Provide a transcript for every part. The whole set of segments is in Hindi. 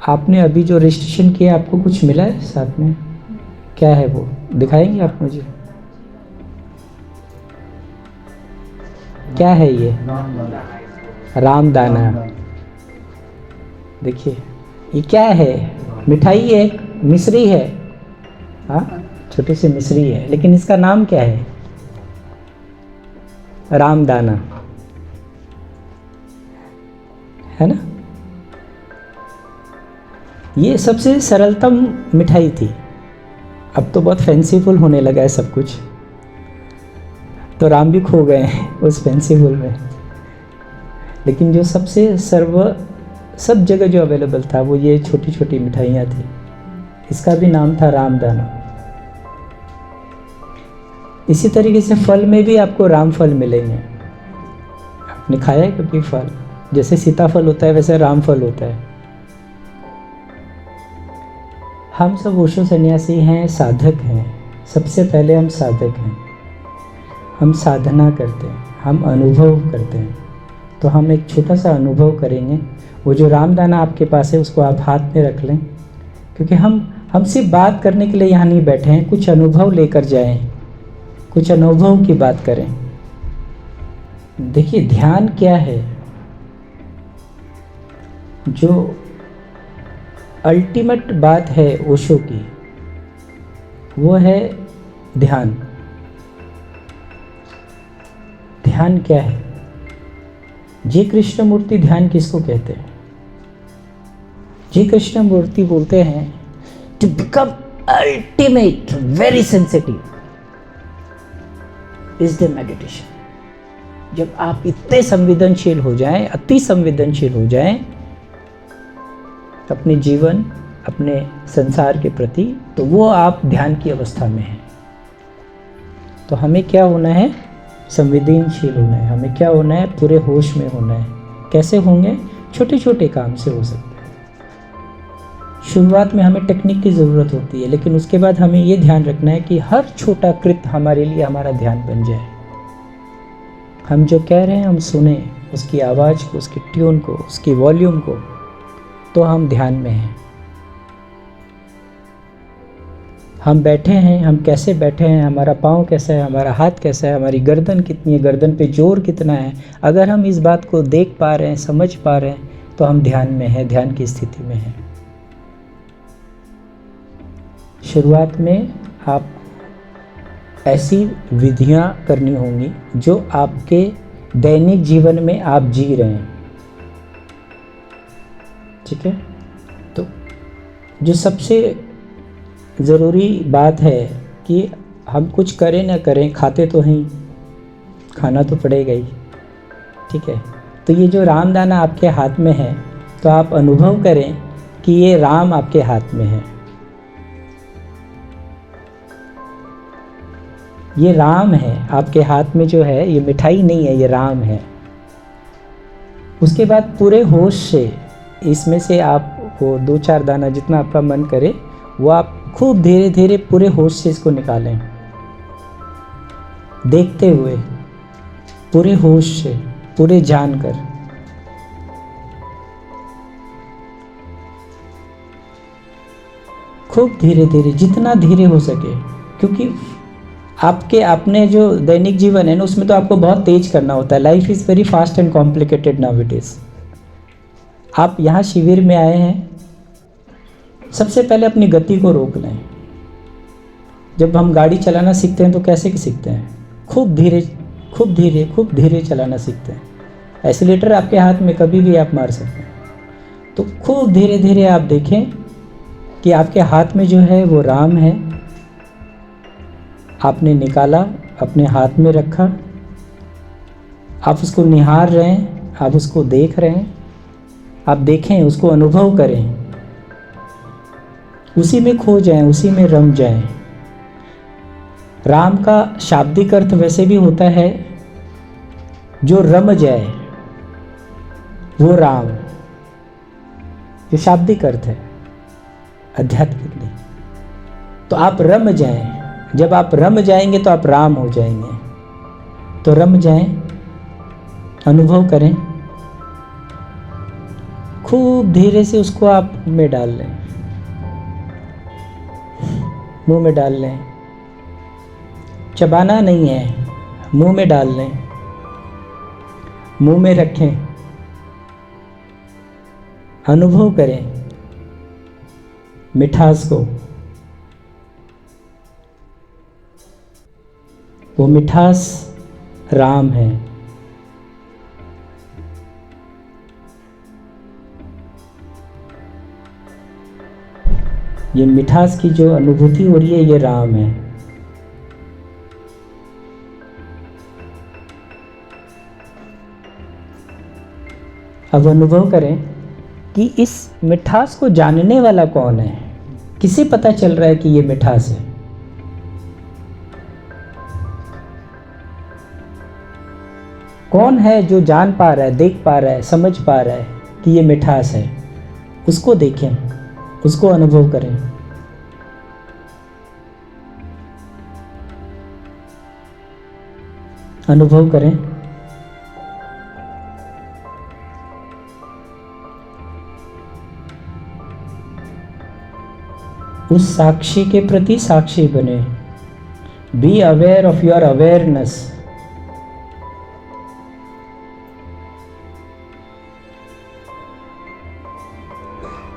आपने अभी जो रजिस्ट्रेशन किया आपको कुछ मिला है साथ में? क्या है वो, दिखाएंगे आप मुझे? क्या है ये? रामदाना। देखिए ये क्या है? मिठाई है, मिश्री है। हाँ, छोटी सी मिश्री है, लेकिन इसका नाम क्या है? रामदाना, है ना? ये सबसे सरलतम मिठाई थी। अब तो बहुत फैंसीफुल होने लगा है सब कुछ, तो राम भी खो गए हैं उस फैंसीफुल में। लेकिन जो सबसे सब जगह जो अवेलेबल था वो ये छोटी छोटी मिठाइयाँ थी। इसका भी नाम था रामदाना। इसी तरीके से फल में भी आपको राम फल मिलेंगे। आपने खाया है कभी फल? जैसे सीताफल होता है वैसे राम फल होता है। हम सब ओशो सन्यासी हैं, साधक हैं। सबसे पहले हम साधक हैं। हम साधना करते हैं, हम अनुभव करते हैं। तो हम एक छोटा सा अनुभव करेंगे। वो जो रामदाना आपके पास है उसको आप हाथ में रख लें, क्योंकि हम सिर्फ बात करने के लिए यहाँ नहीं बैठे हैं। कुछ अनुभव लेकर जाएं, कुछ अनुभव की बात करें। देखिए ध्यान क्या है? जो अल्टीमेट बात है ओशो की, वो है ध्यान। ध्यान क्या है? जी कृष्णमूर्ति ध्यान किसको कहते हैं? जी कृष्णमूर्ति बोलते हैं to become ultimate very sensitive is the meditation. जब आप इतने संवेदनशील हो जाएं, अति संवेदनशील हो जाएं अपने जीवन, अपने संसार के प्रति, तो वो आप ध्यान की अवस्था में हैं। तो हमें क्या होना है? संवेदनशील होना है। हमें क्या होना है? पूरे होश में होना है। कैसे होंगे? छोटे छोटे काम से हो सकते हैं। शुरुआत में हमें टेक्निक की ज़रूरत होती है, लेकिन उसके बाद हमें ये ध्यान रखना है कि हर छोटा कृत्य हमारे लिए हमारा ध्यान बन जाए। हम जो कह रहे हैं हम सुने, उसकी आवाज़ को, उसकी ट्यून को, उसकी वॉल्यूम को, तो हम ध्यान में हैं। हम बैठे हैं, हम कैसे बैठे हैं, हमारा पाँव कैसा है, हमारा हाथ कैसा है, हमारी गर्दन कितनी है, गर्दन पे जोर कितना है, अगर हम इस बात को देख पा रहे हैं, समझ पा रहे हैं, तो हम ध्यान में हैं, ध्यान की स्थिति में हैं। शुरुआत में आप ऐसी विधियां करनी होंगी जो आपके दैनिक जीवन में आप जी रहे हैं। ठीक है? तो जो सबसे ज़रूरी बात है कि हम कुछ करें ना करें, खाते तो हैं, खाना तो पड़ेगा ही। ठीक है? तो ये जो रामदाना आपके हाथ में है, तो आप अनुभव करें कि ये राम आपके हाथ में है। ये राम है आपके हाथ में, जो है ये मिठाई नहीं है, ये राम है। उसके बाद पूरे होश से इसमें से आप वो 2-4 दाना, जितना आपका मन करे, वो आप खूब धीरे धीरे पूरे होश से इसको निकालें, देखते हुए, पूरे होश से, पूरे जानकर। खूब धीरे धीरे, जितना धीरे हो सके, क्योंकि आपके अपने जो दैनिक जीवन है ना, उसमें तो आपको बहुत तेज करना होता है। Life is very fast and complicated now it is. आप यहाँ शिविर में आए हैं, सबसे पहले अपनी गति को रोक लें। जब हम गाड़ी चलाना सीखते हैं तो कैसे सीखते हैं? खूब धीरे खूब धीरे खूब धीरे चलाना सीखते हैं। एक्सीलेटर आपके हाथ में कभी भी आप मार सकते हैं। तो खूब धीरे धीरे आप देखें कि आपके हाथ में जो है वो राम है। आपने निकाला, अपने हाथ में रखा, आप उसको निहार रहे हैं, आप उसको देख रहे हैं। आप देखें, उसको अनुभव करें, उसी में खो जाएं, उसी में रम जाएं। राम का शाब्दिक अर्थ वैसे भी होता है जो रम जाए, वो राम, जो शाब्दिक अर्थ है, आध्यात्मिक नहीं। तो आप रम जाएं। जब आप रम जाएंगे तो आप राम हो जाएंगे। तो रम जाएं, अनुभव करें, खूब धीरे से उसको आप मुंह में डाल लें, मुंह में डाल लें। चबाना नहीं है, मुंह में डाल लें, मुंह में रखें, अनुभव करें मिठास को। वो मिठास राम है। ये मिठास की जो अनुभूति हो रही है ये राम है। अब अनुभव करें कि इस मिठास को जानने वाला कौन है, किसे पता चल रहा है कि ये मिठास है। कौन है जो जान पा रहा है, देख पा रहा है, समझ पा रहा है कि ये मिठास है। उसको देखें, उसको अनुभव करें। अनुभव करें। उस साक्षी के प्रति साक्षी बने। Be aware of your awareness.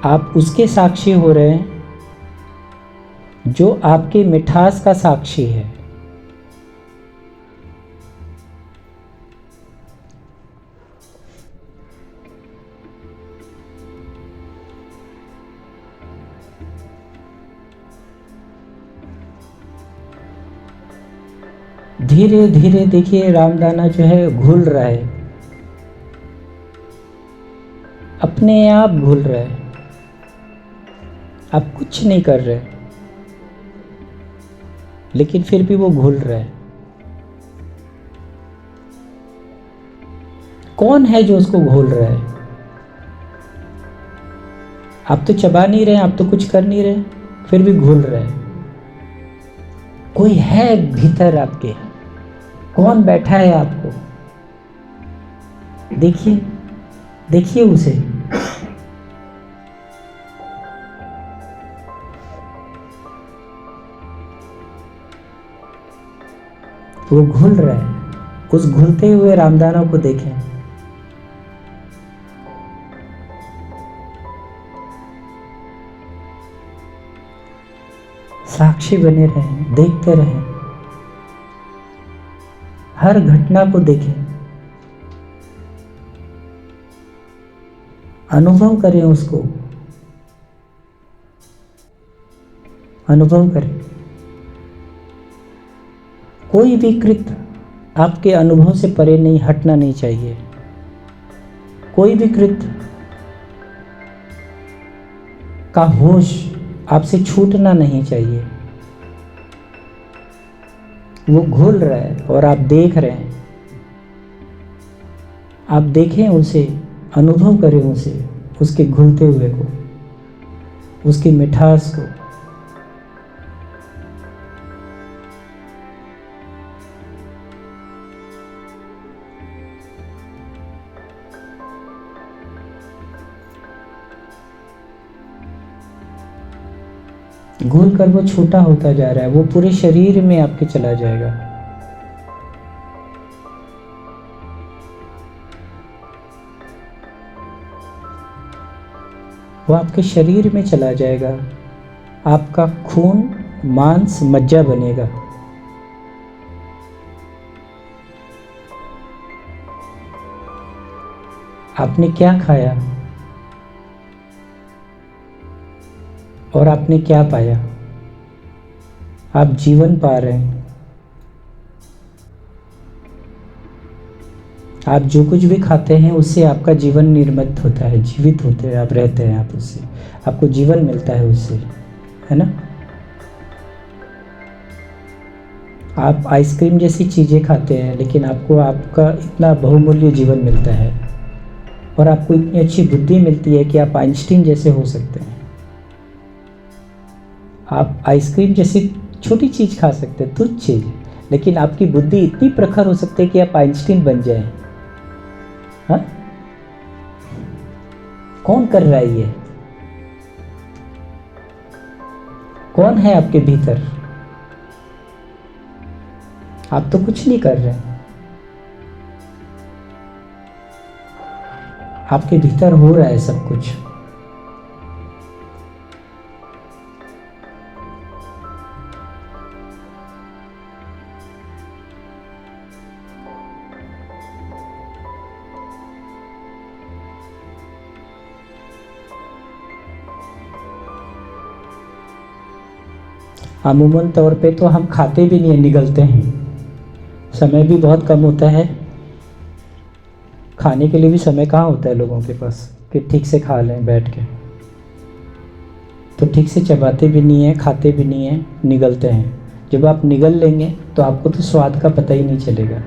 आप उसके साक्षी हो रहे हैं जो आपके मिठास का साक्षी है। धीरे धीरे देखिए रामदाना जो है घुल रहा है, अपने आप घुल रहा है। आप कुछ नहीं कर रहे, लेकिन फिर भी वो घुल रहा है। कौन है जो उसको घोल रहा है? आप तो चबा नहीं रहे, आप तो कुछ कर नहीं रहे, फिर भी घुल रहा है। कोई है भीतर आपके। कौन बैठा है आपको? देखिए, देखिए उसे। वो घुल रहा है। उस घुलते हुए रामदाना को देखें। साक्षी बने रहें, देखते रहें, हर घटना को देखें, अनुभव करें उसको, अनुभव करें। कोई भी कृत्य आपके अनुभव से परे नहीं, हटना नहीं चाहिए। कोई भी कृत्य का होश आपसे छूटना नहीं चाहिए। वो घुल रहा है और आप देख रहे हैं। आप देखें उसे, अनुभव करें उसे, उसके घुलते हुए को, उसकी मिठास को। घुल कर वो छोटा होता जा रहा है, वो पूरे शरीर में आपके चला जाएगा। वो आपके शरीर में चला जाएगा। आपका खून, मांस, मज्जा बनेगा। आपने क्या खाया और आपने क्या पाया? आप जीवन पा रहे हैं। आप जो कुछ भी खाते हैं उससे आपका जीवन निर्मित होता है, जीवित होते हैं, आप रहते हैं, आप उससे, आपको जीवन मिलता है उससे, है ना। आप आइसक्रीम जैसी चीज़ें खाते हैं, लेकिन आपको आपका इतना बहुमूल्य जीवन मिलता है और आपको इतनी अच्छी बुद्धि मिलती है कि आप आइंस्टीन जैसे हो सकते हैं। आप आइसक्रीम जैसी छोटी चीज़ खा सकते हैं, तुच्छ चीज़, लेकिन आपकी बुद्धि इतनी प्रखर हो सकती है कि आप आइंस्टीन बन जाएं। हाँ, कौन कर रहा है ये? कौन है आपके भीतर? आप तो कुछ नहीं कर रहे, आपके भीतर हो रहा है सब कुछ। अमूमन तौर पे तो हम खाते भी नहीं, निगलते हैं। समय भी बहुत कम होता है, खाने के लिए भी समय कहाँ होता है लोगों के पास कि ठीक से खा लें बैठ के। तो ठीक से चबाते भी नहीं हैं, खाते भी नहीं हैं, निगलते हैं। जब आप निगल लेंगे तो आपको तो स्वाद का पता ही नहीं चलेगा।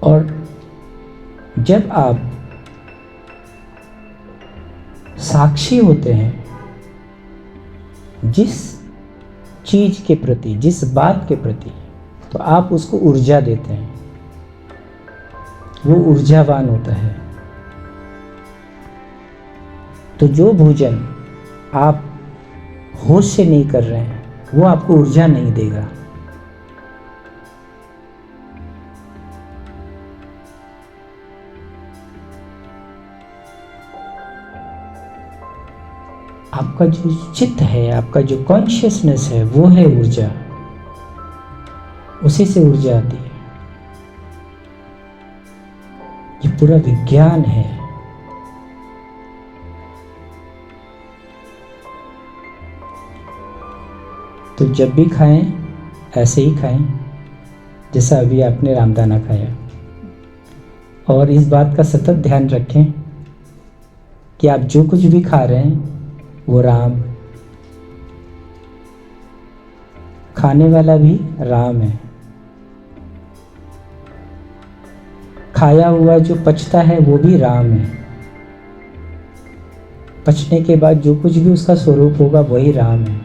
और जब आप साक्षी होते हैं जिस चीज के प्रति, जिस बात के प्रति, तो आप उसको ऊर्जा देते हैं, वो ऊर्जावान होता है। तो जो भोजन आप होश से नहीं कर रहे हैं वो आपको ऊर्जा नहीं देगा। आपका जो चित्त है, आपका जो कॉन्शियसनेस है, वो है ऊर्जा, उसी से ऊर्जा आती है। ये पूरा विज्ञान है। तो जब भी खाएं ऐसे ही खाएं जैसा अभी आपने रामदाना खाया। और इस बात का सतत ध्यान रखें कि आप जो कुछ भी खा रहे हैं वो राम, खाने वाला भी राम है। खाया हुआ जो पचता है वो भी राम है। पचने के बाद जो कुछ भी उसका स्वरूप होगा वही राम है।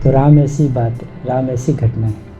तो राम ऐसी बात है, राम ऐसी घटना है।